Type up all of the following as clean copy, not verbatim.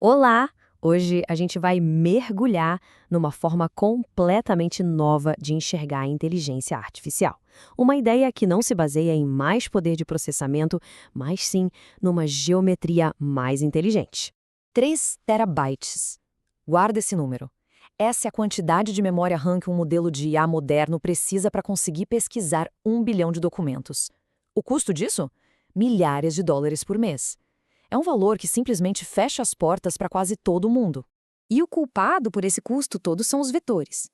Olá! Hoje a gente vai mergulhar numa forma completamente nova de enxergar a inteligência artificial. Uma ideia que não se baseia em mais poder de processamento, mas sim numa geometria mais inteligente. 3 terabytes. Guarda esse número. Essa é a quantidade de memória RAM que um modelo de IA moderno precisa para conseguir pesquisar 1 bilhão de documentos. O custo disso? Milhares de dólares por mês. É um valor que simplesmente fecha as portas para quase todo mundo. E o culpado por esse custo todo são os vetores.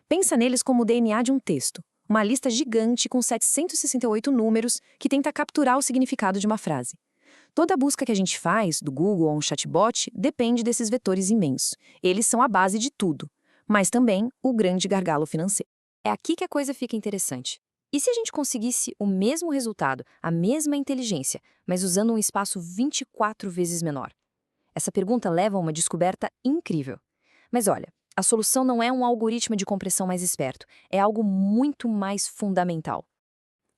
Pensa neles como o DNA de um texto, uma lista gigante com 768 números que tenta capturar o significado de uma frase. Toda busca que a gente faz, do Google ou um chatbot, depende desses vetores imensos. Eles são a base de tudo, mas também o grande gargalo financeiro. É aqui que a coisa fica interessante. E se a gente conseguisse o mesmo resultado, a mesma inteligência, mas usando um espaço 24 vezes menor? Essa pergunta leva a uma descoberta incrível. Mas olha, a solução não é um algoritmo de compressão mais esperto, é algo muito mais fundamental.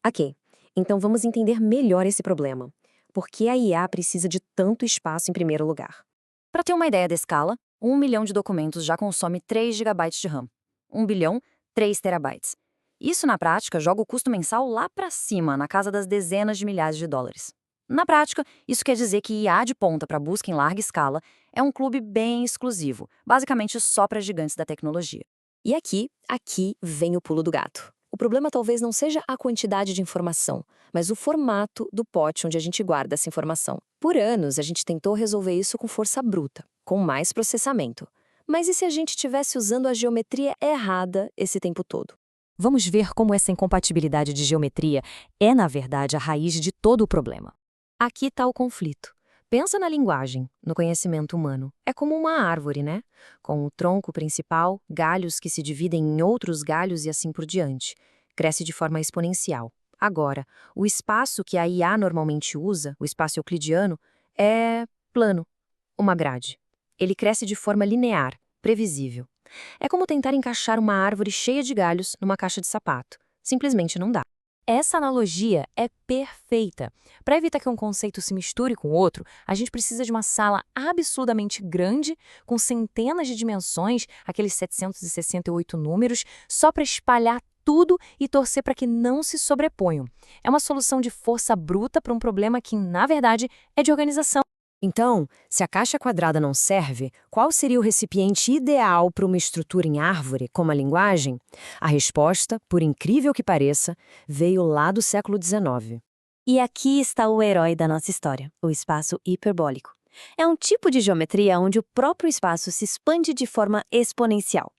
Ok, então vamos entender melhor esse problema. Por que a IA precisa de tanto espaço em primeiro lugar? Para ter uma ideia da escala, 1 milhão de documentos já consome 3 gigabytes de RAM. 1 bilhão, 3 terabytes. Isso, na prática, joga o custo mensal lá para cima, na casa das dezenas de milhares de dólares. Na prática, isso quer dizer que IA de ponta para busca em larga escala é um clube bem exclusivo, basicamente só para gigantes da tecnologia. E aqui vem o pulo do gato. O problema talvez não seja a quantidade de informação, mas o formato do pote onde a gente guarda essa informação. Por anos, a gente tentou resolver isso com força bruta, com mais processamento. Mas e se a gente estivesse usando a geometria errada esse tempo todo? Vamos ver como essa incompatibilidade de geometria é, na verdade, a raiz de todo o problema. Aqui está o conflito. Pensa na linguagem, no conhecimento humano. É como uma árvore, né? Com o tronco principal, galhos que se dividem em outros galhos e assim por diante. Cresce de forma exponencial. Agora, o espaço que a IA normalmente usa, o espaço euclidiano, é plano, uma grade. Ele cresce de forma linear, previsível. É como tentar encaixar uma árvore cheia de galhos numa caixa de sapato. Simplesmente não dá. Essa analogia é perfeita. Para evitar que um conceito se misture com o outro, a gente precisa de uma sala absurdamente grande, com centenas de dimensões, aqueles 768 números, só para espalhar tudo e torcer para que não se sobreponham. É uma solução de força bruta para um problema que, na verdade, é de organização. Então, se a caixa quadrada não serve, qual seria o recipiente ideal para uma estrutura em árvore, como a linguagem? A resposta, por incrível que pareça, veio lá do século XIX. E aqui está o herói da nossa história, o espaço hiperbólico. É um tipo de geometria onde o próprio espaço se expande de forma exponencial.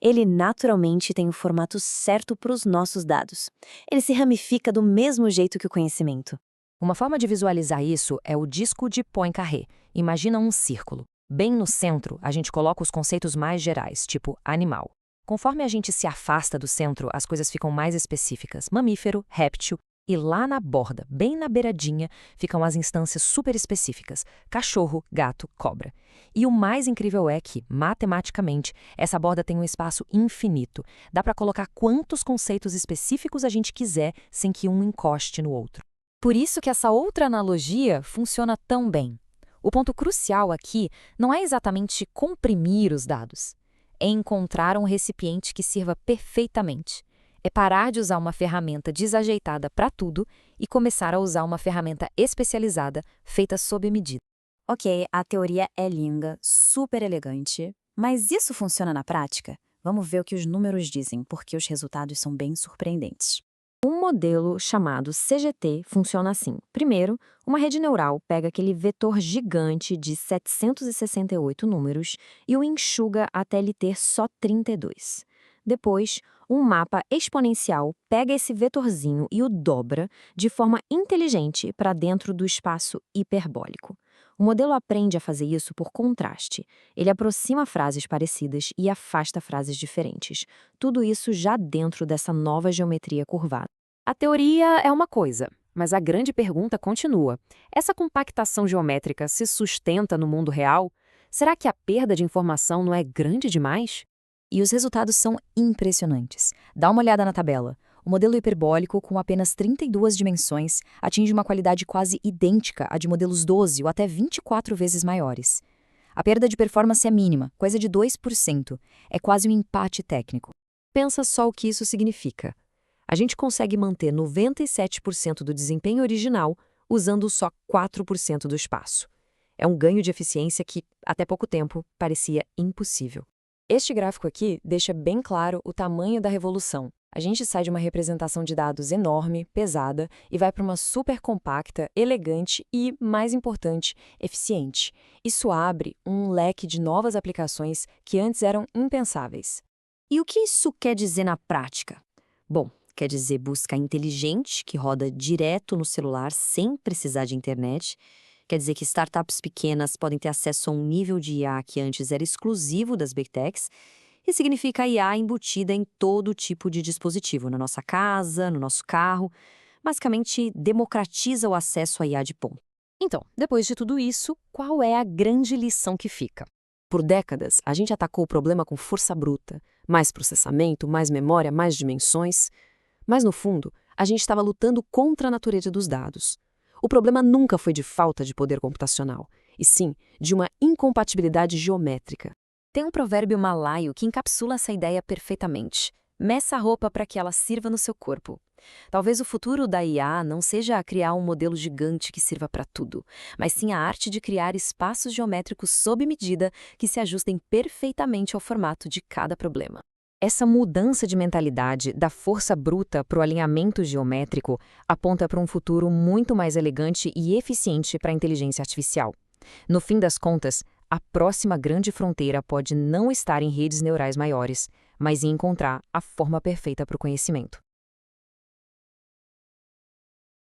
Ele naturalmente tem o formato certo para os nossos dados. Ele se ramifica do mesmo jeito que o conhecimento. Uma forma de visualizar isso é o disco de Poincaré. Imagina um círculo. Bem no centro, a gente coloca os conceitos mais gerais, tipo animal. Conforme a gente se afasta do centro, as coisas ficam mais específicas. Mamífero, réptil. E lá na borda, bem na beiradinha, ficam as instâncias super específicas. Cachorro, gato, cobra. E o mais incrível é que, matematicamente, essa borda tem um espaço infinito. Dá para colocar quantos conceitos específicos a gente quiser sem que um encoste no outro. Por isso que essa outra analogia funciona tão bem. O ponto crucial aqui não é exatamente comprimir os dados. É encontrar um recipiente que sirva perfeitamente. É parar de usar uma ferramenta desajeitada para tudo e começar a usar uma ferramenta especializada, feita sob medida. Ok, a teoria é linda, super elegante, mas isso funciona na prática? Vamos ver o que os números dizem, porque os resultados são bem surpreendentes. Um modelo chamado CGT funciona assim. Primeiro, uma rede neural pega aquele vetor gigante de 768 números e o enxuga até ele ter só 32. Depois, um mapa exponencial pega esse vetorzinho e o dobra de forma inteligente para dentro do espaço hiperbólico. O modelo aprende a fazer isso por contraste. Ele aproxima frases parecidas e afasta frases diferentes. Tudo isso já dentro dessa nova geometria curvada. A teoria é uma coisa, mas a grande pergunta continua. Essa compactação geométrica se sustenta no mundo real? Será que a perda de informação não é grande demais? E os resultados são impressionantes. Dá uma olhada na tabela. O modelo hiperbólico, com apenas 32 dimensões, atinge uma qualidade quase idêntica à de modelos 12 ou até 24 vezes maiores. A perda de performance é mínima, coisa de 2%. É quase um empate técnico. Pensa só o que isso significa. A gente consegue manter 97% do desempenho original usando só 4% do espaço. É um ganho de eficiência que, até pouco tempo, parecia impossível. Este gráfico aqui deixa bem claro o tamanho da revolução. A gente sai de uma representação de dados enorme, pesada, e vai para uma super compacta, elegante e, mais importante, eficiente. Isso abre um leque de novas aplicações que antes eram impensáveis. E o que isso quer dizer na prática? Bom, quer dizer busca inteligente, que roda direto no celular sem precisar de internet. Quer dizer que startups pequenas podem ter acesso a um nível de IA que antes era exclusivo das Big Techs. E significa IA embutida em todo tipo de dispositivo, na nossa casa, no nosso carro. Basicamente, democratiza o acesso à IA de ponta. Então, depois de tudo isso, qual é a grande lição que fica? Por décadas, a gente atacou o problema com força bruta. Mais processamento, mais memória, mais dimensões. Mas, no fundo, a gente estava lutando contra a natureza dos dados. O problema nunca foi de falta de poder computacional, e sim de uma incompatibilidade geométrica. Tem um provérbio malaio que encapsula essa ideia perfeitamente. Meça a roupa para que ela sirva no seu corpo. Talvez o futuro da IA não seja criar um modelo gigante que sirva para tudo, mas sim a arte de criar espaços geométricos sob medida que se ajustem perfeitamente ao formato de cada problema. Essa mudança de mentalidade da força bruta para o alinhamento geométrico aponta para um futuro muito mais elegante e eficiente para a inteligência artificial. No fim das contas, a próxima grande fronteira pode não estar em redes neurais maiores, mas em encontrar a forma perfeita para o conhecimento.